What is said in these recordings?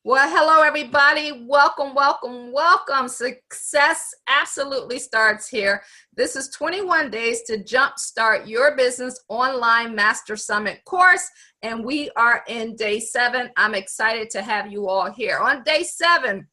Well, hello, everybody. Welcome, welcome, welcome. Success absolutely starts here. This is 21 days to jumpstart your business online master summit course. And we are in day 7. I'm excited to have you all here. On day 7,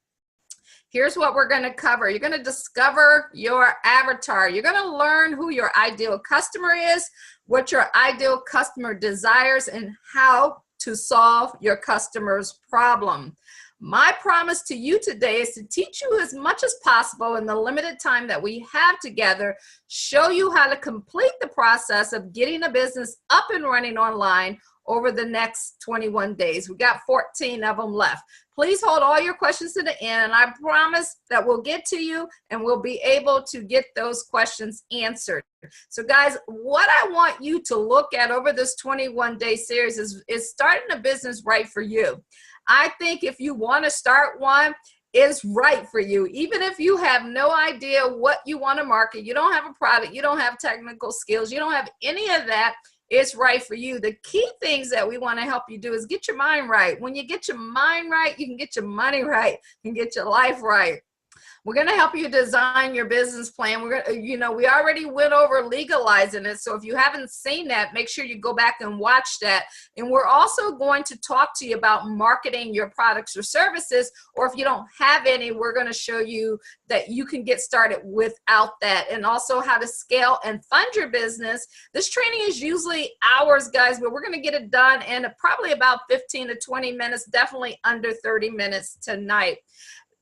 here's what we're going to cover. You're going to discover your avatar. You're going to learn who your ideal customer is, what your ideal customer desires, and how to solve your customer's problem. My promise to you today is to teach you as much as possible in the limited time that we have together, show you how to complete the process of getting a business up and running online over the next 21 days. We got 14 of them left. Please hold all your questions to the end, and I promise that we'll get to you and we'll be able to get those questions answered. So guys, what I want you to look at over this 21-day series is starting a business right for you. I think if you want to start one, it's right for you. Even if you have no idea what you want to market, you don't have a product, you don't have technical skills, you don't have any of that, it's right for you. The key things that we want to help you do is get your mind right. When you get your mind right, you can get your money right and get your life right. We're going to help you design your business plan. We're going to, we already went over legalizing it. So if you haven't seen that, make sure you go back and watch that. And we're also going to talk to you about marketing your products or services, or if you don't have any, we're going to show you that you can get started without that, and also how to scale and fund your business. This training is usually hours, guys, but we're going to get it done in probably about 15 to 20 minutes, definitely under 30 minutes tonight.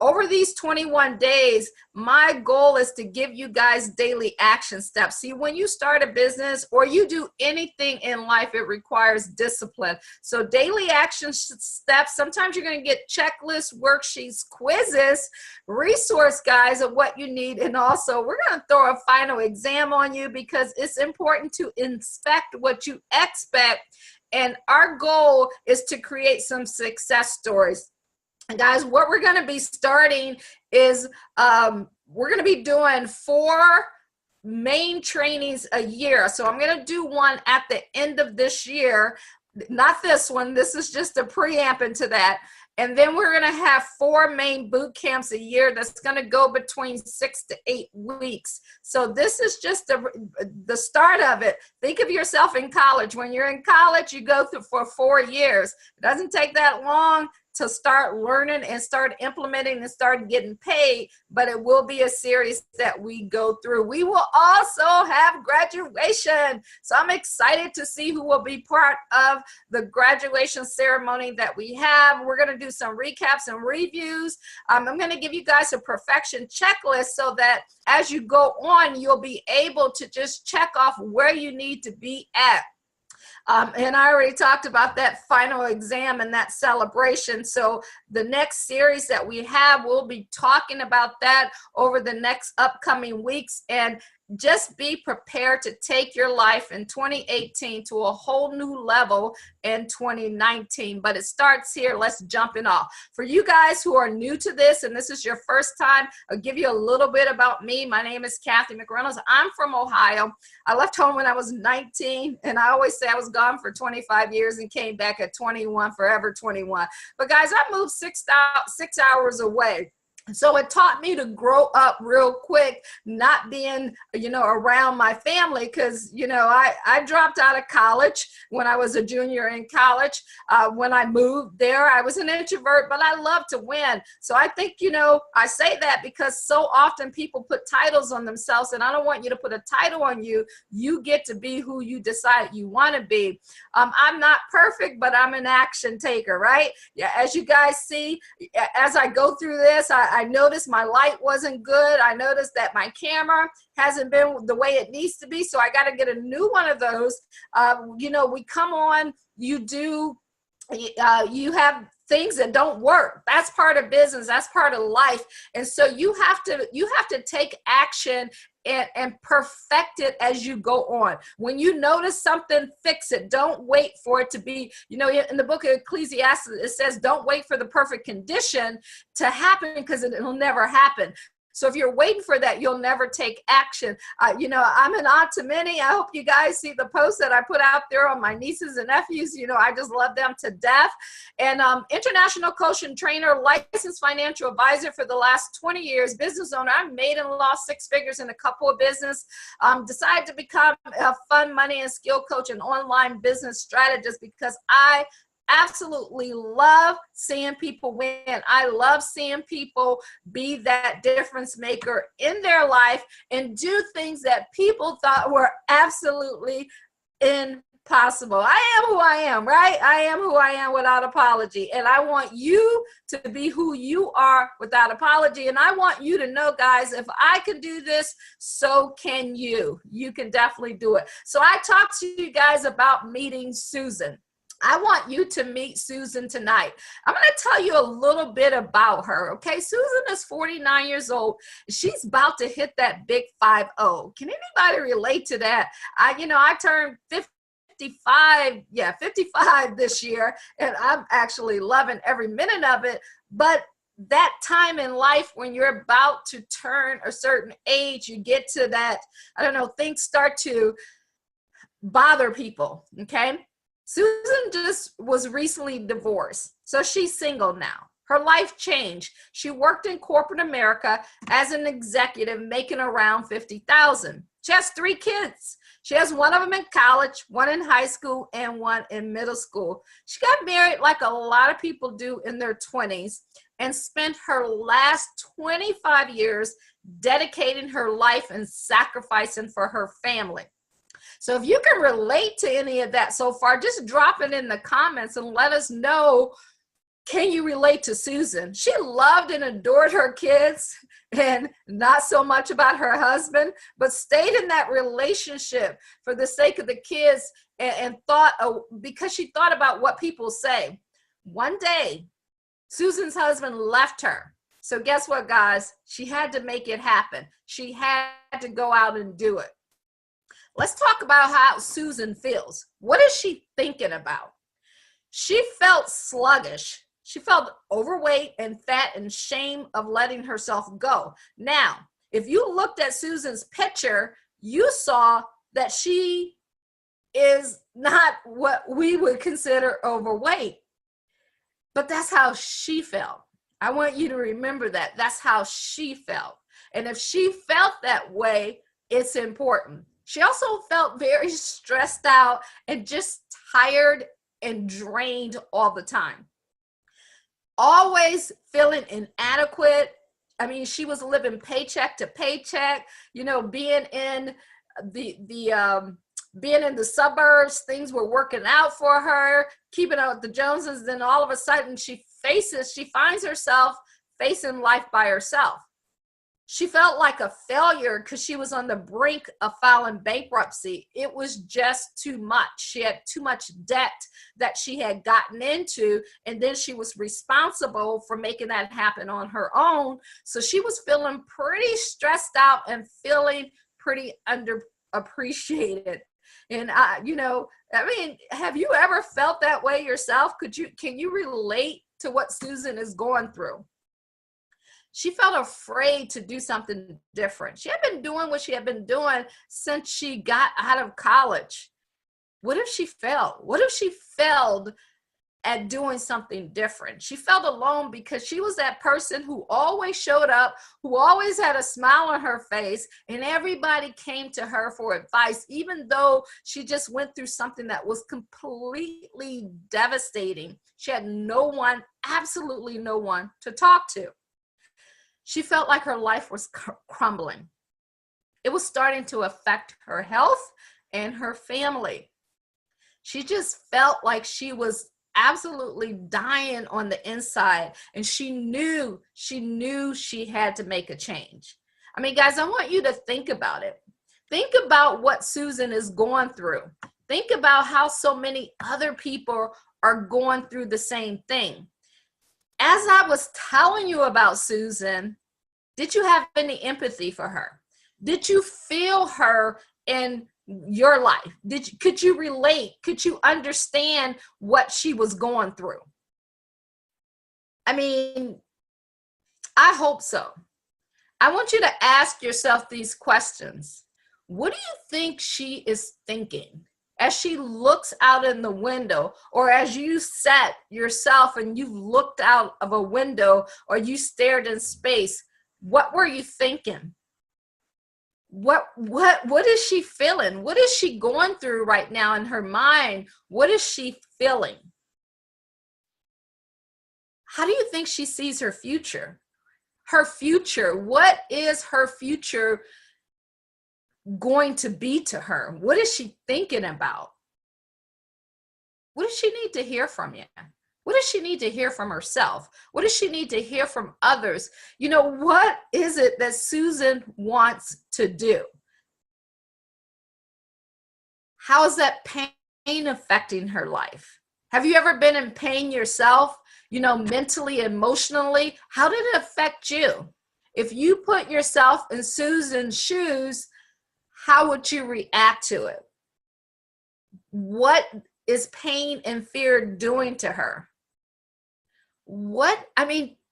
Over these 21 days, my goal is to give you guys daily action steps. See, when you start a business or you do anything in life, it requires discipline. So daily action steps, sometimes you're going to get checklists, worksheets, quizzes, resource guides of what you need. And also, we're going to throw a final exam on you because it's important to inspect what you expect. And our goal is to create some success stories. And guys, what we're going to be starting is we're going to be doing 4 main trainings a year. So I'm going to do one at the end of this year. Not this one. This is just a preamp into that. And then we're going to have 4 main boot camps a year that's going to go between 6 to 8 weeks. So this is just the start of it. Think of yourself in college. When you're in college, you go through for 4 years. It doesn't take that long to start learning and start implementing and start getting paid, but it will be a series that we go through. We will also have graduation. So I'm excited to see who will be part of the graduation ceremony that we have. We're going to do some recaps and reviews. I'm going to give you guys a perfection checklist so that as you go on, you'll be able to just check off where you need to be at. And I already talked about that final exam and that celebration. So the next series that we have, we'll be talking about that over the next upcoming weeks. And just be prepared to take your life in 2018 to a whole new level in 2019. But it starts here. Let's jump in off. For you guys who are new to this and this is your first time, I'll give you a little bit about me. My name is Cathy McReynolds. I'm from Ohio. I left home when I was 19, and I always say I was gone for 25 years and came back at 21, forever 21. But guys, I moved 6 hours away. So it taught me to grow up real quick, not being, around my family, because, I dropped out of college when I was a junior in college. When I moved there, I was an introvert, but I love to win. So I think, I say that because so often people put titles on themselves, and I don't want you to put a title on you. You get to be who you decide you want to be. I'm not perfect, but I'm an action taker, right? Yeah, as you guys see, as I go through this, I noticed my light wasn't good. I noticed that my camera hasn't been the way it needs to be. So I got to get a new one of those. We come on, you have things that don't work. That's part of business. That's part of life. And so you have to take action and perfect it as you go on. When you notice something, fix it. Don't wait for it to be, in the book of Ecclesiastes, it says, don't wait for the perfect condition to happen because it'll never happen. So if you're waiting for that, you'll never take action. You know, I'm an aunt to many. I hope you guys see the posts that I put out there on my nieces and nephews. You know, I just love them to death. And international coach and trainer, licensed financial advisor for the last 20 years, business owner. I've made and lost six figures in a couple of business. Decided to become a fun money and skill coach and online business strategist because I absolutely love seeing people win. I love seeing people be that difference maker in their life and do things that people thought were absolutely impossible. I am who I am, right? I am who I am without apology. And I want you to be who you are without apology. And I want you to know, guys, if I can do this, so can you. You can definitely do it. So I talked to you guys about meeting Susan. I want you to meet Susan tonight. I'm going to tell you a little bit about her, okay? Susan is 49 years old. She's about to hit that big 50. Can anybody relate to that? I turned 55 this year, and I'm actually loving every minute of it. But that time in life when you're about to turn a certain age, you get to that, I don't know, things start to bother people, okay? Susan just was recently divorced, so she's single now. Her life changed. She worked in corporate America as an executive, making around $50,000. She has 3 kids. She has one of them in college, one in high school, and one in middle school. She got married like a lot of people do in their 20s and spent her last 25 years dedicating her life and sacrificing for her family. So if you can relate to any of that so far, just drop it in the comments and let us know, can you relate to Susan? She loved and adored her kids and not so much about her husband, but stayed in that relationship for the sake of the kids and thought, because she thought about what people say. One day, Susan's husband left her. So guess what, guys? She had to make it happen. She had to go out and do it. Let's talk about how Susan feels. What is she thinking about? She felt sluggish. She felt overweight and fat and shame of letting herself go. Now, if you looked at Susan's picture, you saw that she is not what we would consider overweight. But that's how she felt. I want you to remember that. That's how she felt. And if she felt that way, it's important. She also felt very stressed out and just tired and drained all the time. Always feeling inadequate. I mean, she was living paycheck to paycheck, being in being in the suburbs, things were working out for her, keeping up with the Joneses. Then all of a sudden she finds herself facing life by herself. She felt like a failure because she was on the brink of filing bankruptcy. It was just too much. She had too much debt that she had gotten into, and then she was responsible for making that happen on her own. So she was feeling pretty stressed out and feeling pretty underappreciated. And have you ever felt that way yourself? Can you relate to what Susan is going through? She felt afraid to do something different. She had been doing what she had been doing since she got out of college. What if she failed? What if she failed at doing something different? She felt alone because she was that person who always showed up, who always had a smile on her face, and everybody came to her for advice, even though she just went through something that was completely devastating. She had no one, absolutely no one to talk to. She felt like her life was crumbling. It was starting to affect her health and her family. She just felt like she was absolutely dying on the inside, and she knew she had to make a change. I mean, guys, I want you to think about it. Think about what Susan is going through. Think about how so many other people are going through the same thing. As I was telling you about Susan, did you have any empathy for her? Did you feel her in your life? Could you relate? Could you understand what she was going through? I mean, I hope so. I want you to ask yourself these questions. What do you think she is thinking as she looks out in the window, or as you sat yourself and you've looked out of a window or you stared in space? What were you thinking? What is she feeling? What is she going through right now in her mind? What is she feeling? How do you think she sees her future? Her future, what is her future going to be to her? What is she thinking about? What does she need to hear from you? What does she need to hear from herself? What does she need to hear from others? You know, what is it that Susan wants to do? How is that pain affecting her life? Have you ever been in pain yourself, you know, mentally, emotionally? How did it affect you? If you put yourself in Susan's shoes, how would you react to it? What is pain and fear doing to her?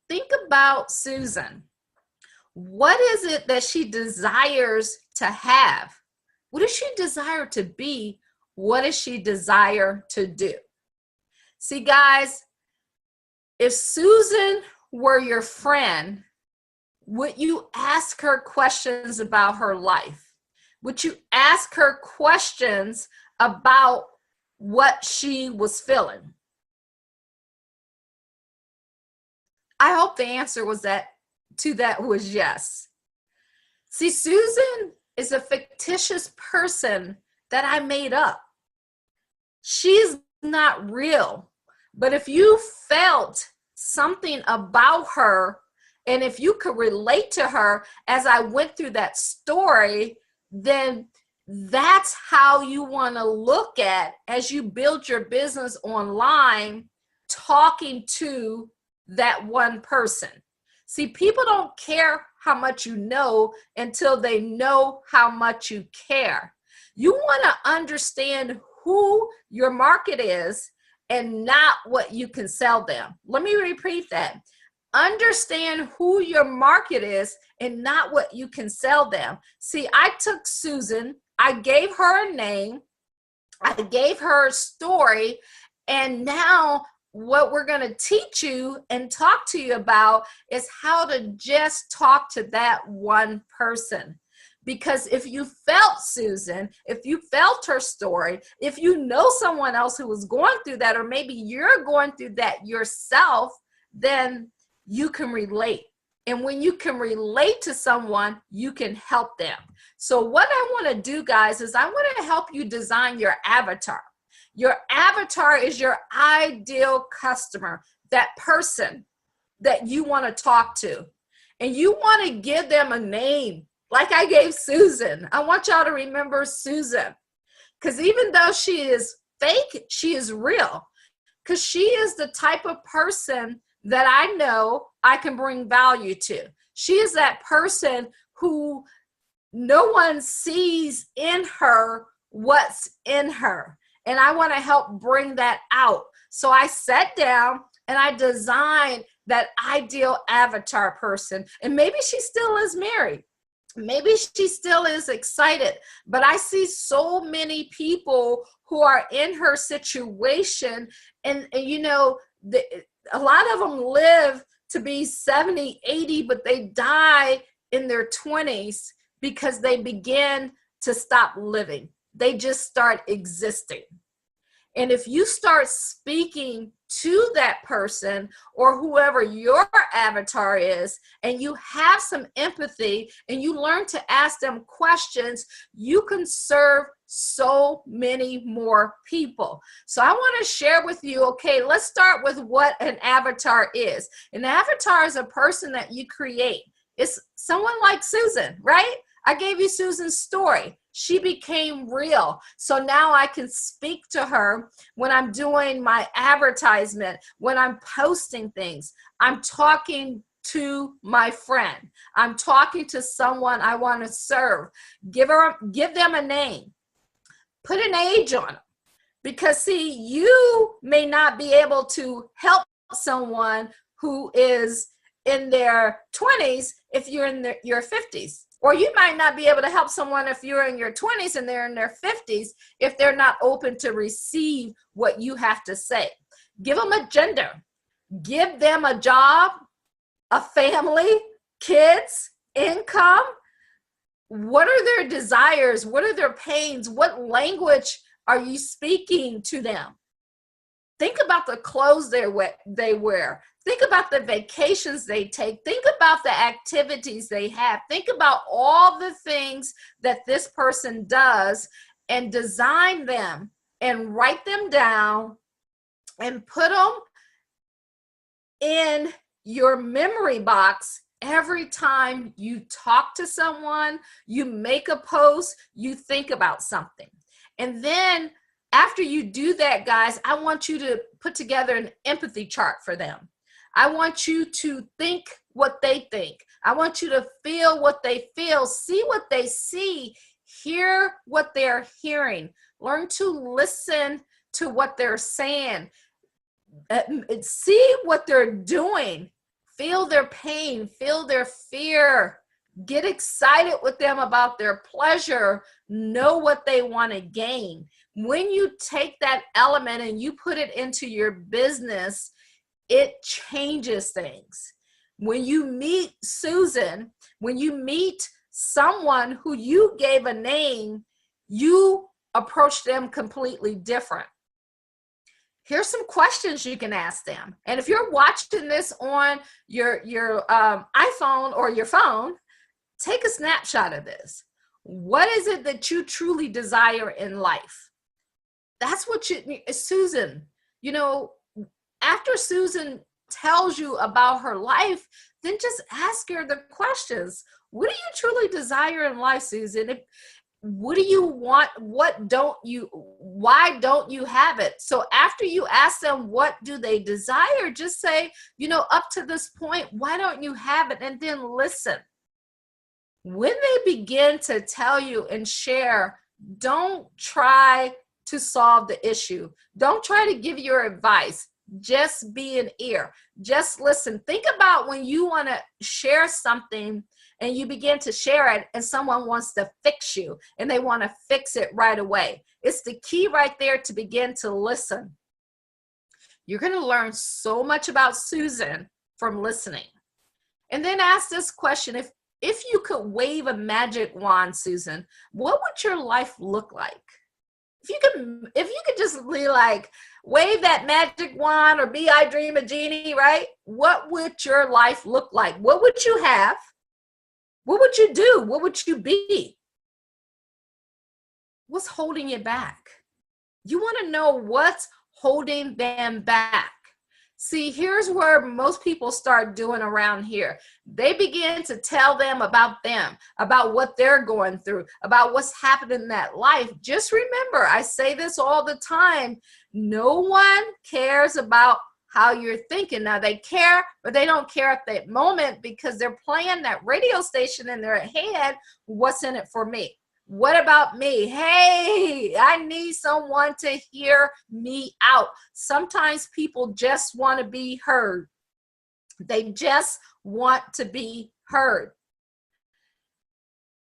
Think about Susan. What is it that she desires to have? What does she desire to be? What does she desire to do? See, guys, if Susan were your friend, would you ask her questions about her life? Would you ask her questions about what she was feeling? I hope the answer was yes. See, Susan is a fictitious person that I made up. She's not real. But if you felt something about her, and if you could relate to her as I went through that story, then that's how you want to look at as you build your business online, talking to that one person. See, people don't care how much you know until they know how much you care. You want to understand who your market is and not what you can sell them. Let me repeat that. Understand who your market is and not what you can sell them. See, I took Susan, I gave her a name, I gave her a story, and now what we're going to teach you and talk to you about is how to just talk to that one person. Because if you felt Susan, if you felt her story, if you know someone else who was going through that, or maybe you're going through that yourself, then you can relate. And when you can relate to someone, you can help them. So what I want to do, guys, is I want to help you design your avatar. Your avatar is your ideal customer, that person that you want to talk to. And you want to give them a name, like I gave Susan. I want y'all to remember Susan, because even though she is fake, she is real, because she is the type of person that I know I can bring value to. She is that person who no one sees in her what's in her. And I want to help bring that out. So I sat down and I designed that ideal avatar person. And maybe she still is married. Maybe she still is excited. But I see so many people who are in her situation. And you know, a lot of them live to be 70, 80, but they die in their 20s because they begin to stop living. They just start existing. And if you start speaking to that person or whoever your avatar is, and you have some empathy and you learn to ask them questions, you can serve so many more people. So I want to share with you, okay, let's start with what an avatar is. An avatar is a person that you create. It's someone like Susan, right? I gave you Susan's story. She became real. So now I can speak to her when I'm doing my advertisement, when I'm posting things. I'm talking to my friend. I'm talking to someone I want to serve. Give them a name. Put an age on them. Because see, you may not be able to help someone who is in their 20s if you're in your 50s. Or you might not be able to help someone if you're in your 20s and they're in their 50s if they're not open to receive what you have to say. Give them a gender. Give them a job, a family, kids, income. What are their desires? What are their pains? What language are you speaking to them? Think about the clothes they wear. Think about the vacations they take. Think about the activities they have. Think about all the things that this person does and design them and write them down and put them in your memory box. Every time you talk to someone, you make a post, you think about something. And then after you do that, guys, I want you to put together an empathy chart for them. I want you to think what they think. I want you to feel what they feel, see what they see, hear what they're hearing, learn to listen to what they're saying, see what they're doing, feel their pain, feel their fear, get excited with them about their pleasure, know what they want to gain. When you take that element and you put it into your business, it changes things. When you meet Susan, when you meet someone who you gave a name, you approach them completely different. Here's some questions you can ask them. And if you're watching this on your iPhone or your phone, take a snapshot of this. What is it that you truly desire in life? That's what Susan, after Susan tells you about her life, then just ask her the questions. What do you truly desire in life, Susan? What do you want? Why don't you have it? So after you ask them, what do they desire? Just say, up to this point, why don't you have it? And then listen. When they begin to tell you and share, don't try to solve the issue. Don't try to give your advice. Just be an ear. Just listen. Think about when you want to share something and you begin to share it and someone wants to fix you and they want to fix it right away. It's the key right there to begin to listen. You're going to learn so much about Susan from listening. And then ask this question. If you could wave a magic wand, Susan, what would your life look like? If you could just be like, wave that magic wand, or be I dream a genie, right? What would your life look like? What would you have? What would you do? What would you be? What's holding you back? You want to know what's holding them back. See, here's where most people start doing around here. They begin to tell them, about what they're going through, about what's happening in that life. Just remember, I say this all the time, no one cares about how you're thinking. Now they care, but they don't care at that moment because they're playing that radio station in their head. What's in it for me? What about me? Hey, I need someone to hear me out. Sometimes people just want to be heard. They just want to be heard.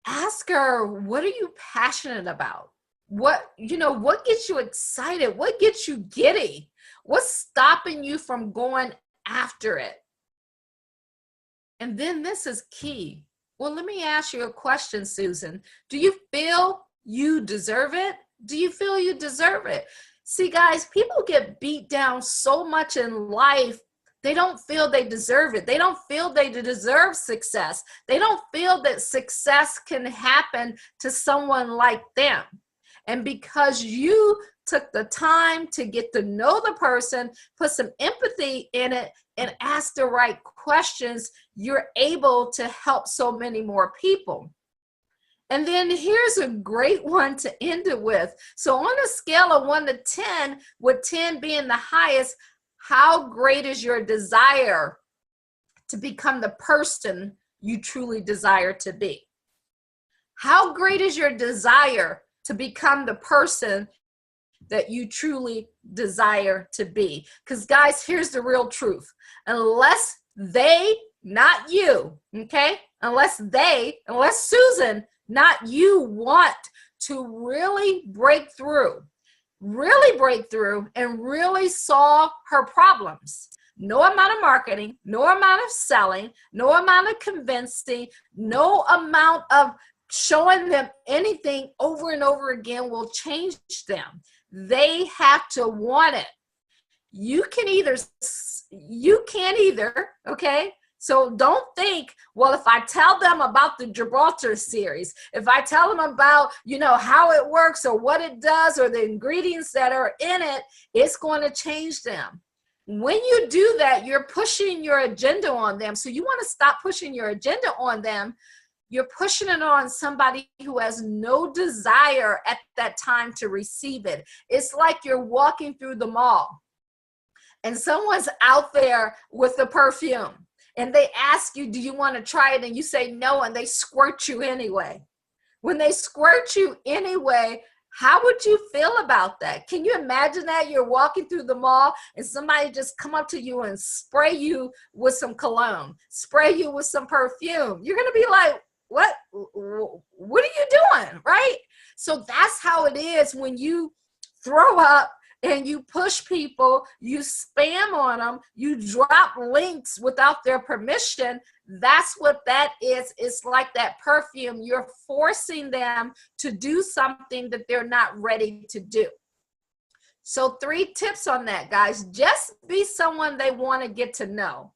Ask her, what are you passionate about? What gets you excited? What gets you giddy? What's stopping you from going after it? And then this is key. Well, let me ask you a question, Susan. Do you feel you deserve it? Do you feel you deserve it? See, guys, people get beat down so much in life, they don't feel they deserve it. They don't feel they deserve success. They don't feel that success can happen to someone like them. And because you took the time to get to know the person, put some empathy in it, and ask the right questions, you're able to help so many more people. And then here's a great one to end it with. So on a scale of 1 to 10, with 10 being the highest, how great is your desire to become the person you truly desire to be? How great is your desire to become the person that you truly desire to be? Because guys, here's the real truth. Unless they not you, okay? Unless Susan, not you, want to really break through and really solve her problems. No amount of marketing, no amount of selling, no amount of convincing, no amount of showing them anything over and over again will change them. They have to want it. You can't either, okay? So don't think, well, if I tell them about the Gibraltar series, if I tell them about, how it works or what it does or the ingredients that are in it, it's going to change them. When you do that, you're pushing your agenda on them. So you want to stop pushing your agenda on them. You're pushing it on somebody who has no desire at that time to receive it. It's like you're walking through the mall and someone's out there with the perfume and they ask you, do you want to try it? And you say no, and they squirt you anyway. When they squirt you anyway, how would you feel about that? Can you imagine that you're walking through the mall and somebody just come up to you and spray you with some cologne, spray you with some perfume? You're going to be like, what are you doing? Right? So that's how it is when you throw up and you push people, you spam on them, you drop links without their permission. That's what that is. It's like that perfume. You're forcing them to do something that they're not ready to do. So 3 tips on that, guys. Just be someone they want to get to know.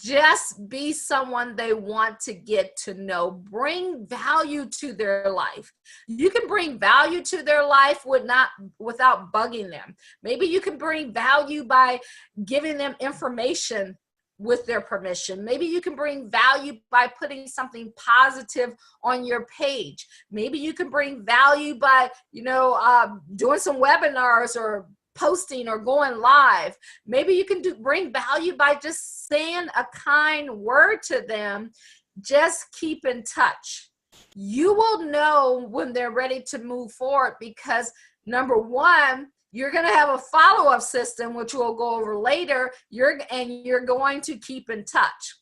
Just be someone they want to get to know. Bring value to their life. You can bring value to their life without bugging them. Maybe you can bring value by giving them information with their permission. Maybe you can bring value by putting something positive on your page. Maybe you can bring value by, doing some webinars or posting or going live. Maybe you can bring value by just saying a kind word to them. Just keep in touch. You will know when they're ready to move forward because number 1, you're going to have a follow-up system, which we'll go over later. You're going to keep in touch.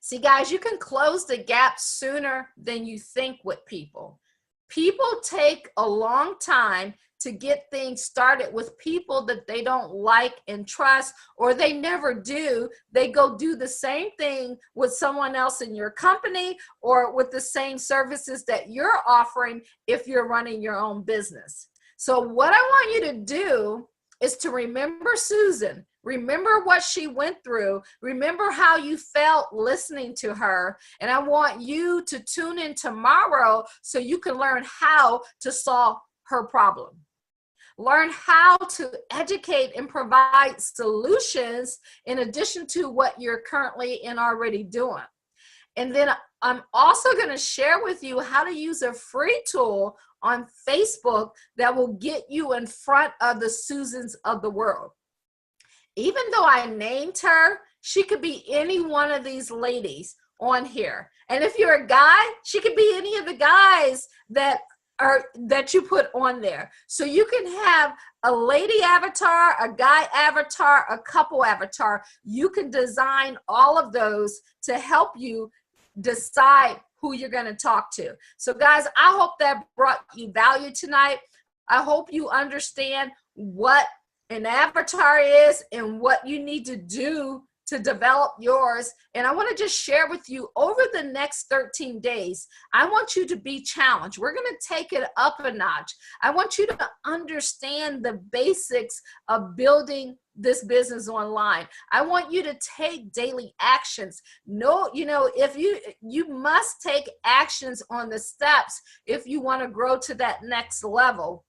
See, guys, you can close the gap sooner than you think with people. People take a long time to get things started with people that they don't like and trust, or they never do. They go do the same thing with someone else in your company or with the same services that you're offering if you're running your own business. So what I want you to do is to remember Susan. Remember what she went through. Remember how you felt listening to her. And I want you to tune in tomorrow so you can learn how to solve her problem. Learn how to educate and provide solutions in addition to what you're currently and already doing. And then I'm also going to share with you how to use a free tool on Facebook that will get you in front of the Susans of the world. Even though I named her, she could be any one of these ladies on here. And if you're a guy, she could be any of the guys that you put on there. So you can have a lady avatar, a guy avatar, a couple avatar. You can design all of those to help you decide who you're going to talk to. So guys, I hope that brought you value tonight. I hope you understand what an avatar is and what you need to do to develop yours. And I want to just share with you over the next 13 days, I want you to be challenged. We're going to take it up a notch. I want you to understand the basics of building this business online. I want you to take daily actions. If you must take actions on the steps if you want to grow to that next level.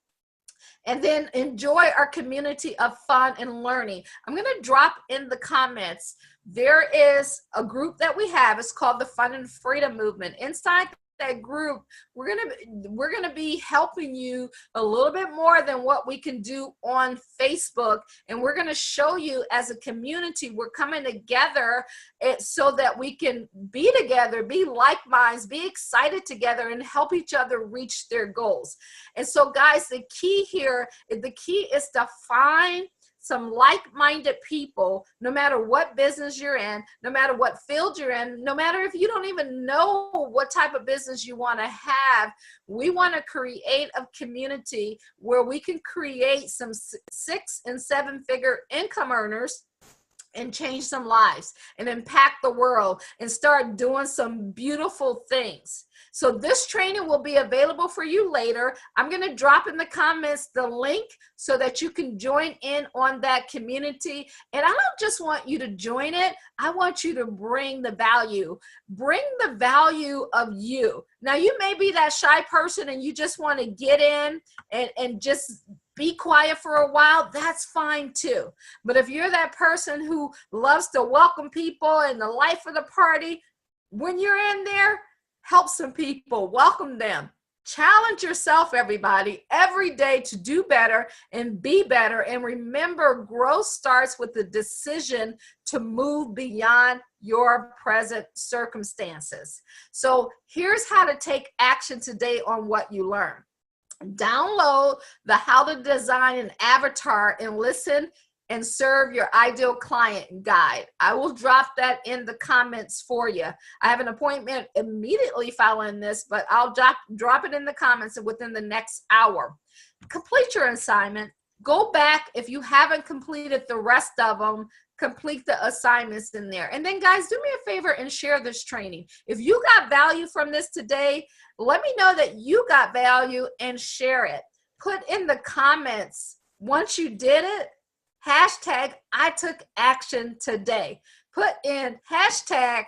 And then enjoy our community of fun and learning. I'm going to drop in the comments. There is a group that we have. It's called the Fun and Freedom Movement. Inside that group, we're going to be helping you a little bit more than what we can do on Facebook. And we're going to show you as a community, we're coming together so that we can be together, be like minds, be excited together, and help each other reach their goals. And so guys, the key is to some like-minded people, no matter what business you're in, no matter what field you're in, no matter if you don't even know what type of business you want to have. We want to create a community where we can create some 6- and 7-figure income earners and change some lives and impact the world and start doing some beautiful things. So this training will be available for you later. I'm going to drop in the comments the link so that you can join in on that community. And I don't just want you to join it. I want you to bring the value. Bring the value of you. Now, you may be that shy person and you just want to get in and just be quiet for a while. That's fine too. But if you're that person who loves to welcome people and the life of the party, when you're in there, help some people, welcome them. Challenge yourself, everybody, every day to do better and be better. And remember, growth starts with the decision to move beyond your present circumstances. So here's how to take action today on what you learned. Download the How to Design an Avatar and Listen and Serve Your Ideal Client guide. I will drop that in the comments for you. I have an appointment immediately following this, but I'll drop it in the comments within the next hour. Complete your assignment. Go back if you haven't completed the rest of them. Complete the assignments in there. And then guys, do me a favor and share this training. If you got value from this today, let me know that you got value and share it. Put in the comments once you did it, hashtag I took action today. Put in hashtag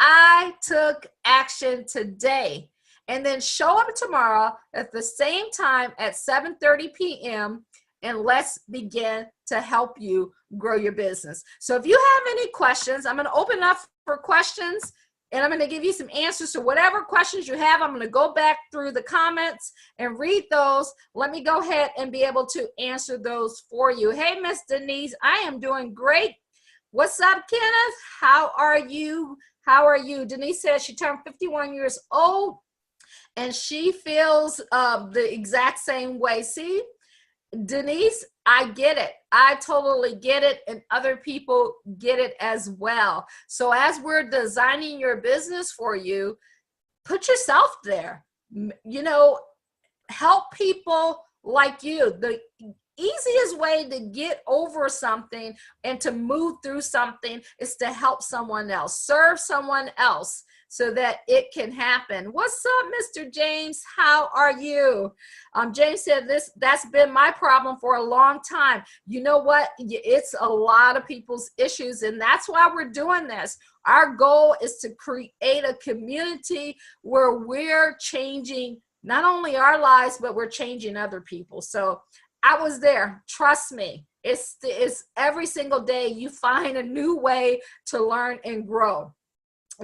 I took action today. And then show up tomorrow at the same time at 7:30 p.m. and let's begin to help you grow your business. So if you have any questions, I'm going to open up for questions and I'm going to give you some answers to whatever questions you have. I'm going to go back through the comments and read those. Let me go ahead and be able to answer those for you. Hey, Miss Denise, I am doing great. What's up, Kenneth? How are you? How are you? Denise says she turned 51 years old and she feels the exact same way. See? Denise, I get it. I totally get it, and other people get it as well. So as we're designing your business for you, put yourself there. You know, help people like you. The easiest way to get over something and to move through something is to help someone else, serve someone else, so that it can happen. What's up, Mr. James? How are you? James said that's been my problem for a long time. You know what? It's a lot of people's issues, and that's why we're doing this. Our goal is to create a community where we're changing not only our lives, but we're changing other people. So I was there. Trust me. It's every single day you find a new way to learn and grow.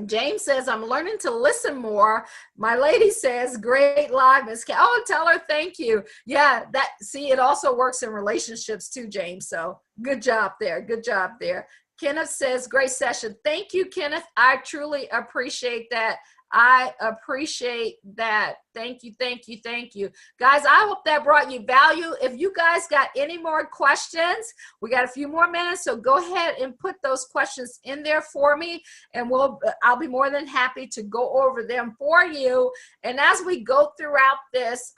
James says, I'm learning to listen more. My lady says, great live, Miss Kat. Oh, tell her thank you. Yeah, see, it also works in relationships too, James. So good job there. Good job there. Kenneth says, great session. Thank you, Kenneth. I truly appreciate that. I appreciate that. Thank you, thank you, thank you. Guys, I hope that brought you value. If you guys got any more questions, we got a few more minutes, so go ahead and put those questions in there for me, and I'll be more than happy to go over them for you. And as we go throughout this,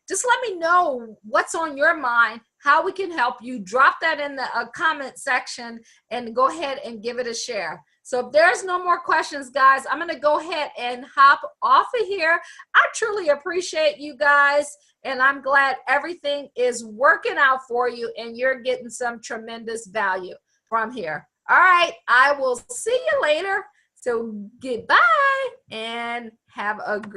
just let me know what's on your mind, how we can help you. Drop that in the comment section and go ahead and give it a share. So if there's no more questions, guys, I'm going to go ahead and hop off of here. I truly appreciate you guys, and I'm glad everything is working out for you and you're getting some tremendous value from here. All right, I will see you later. So goodbye and have a great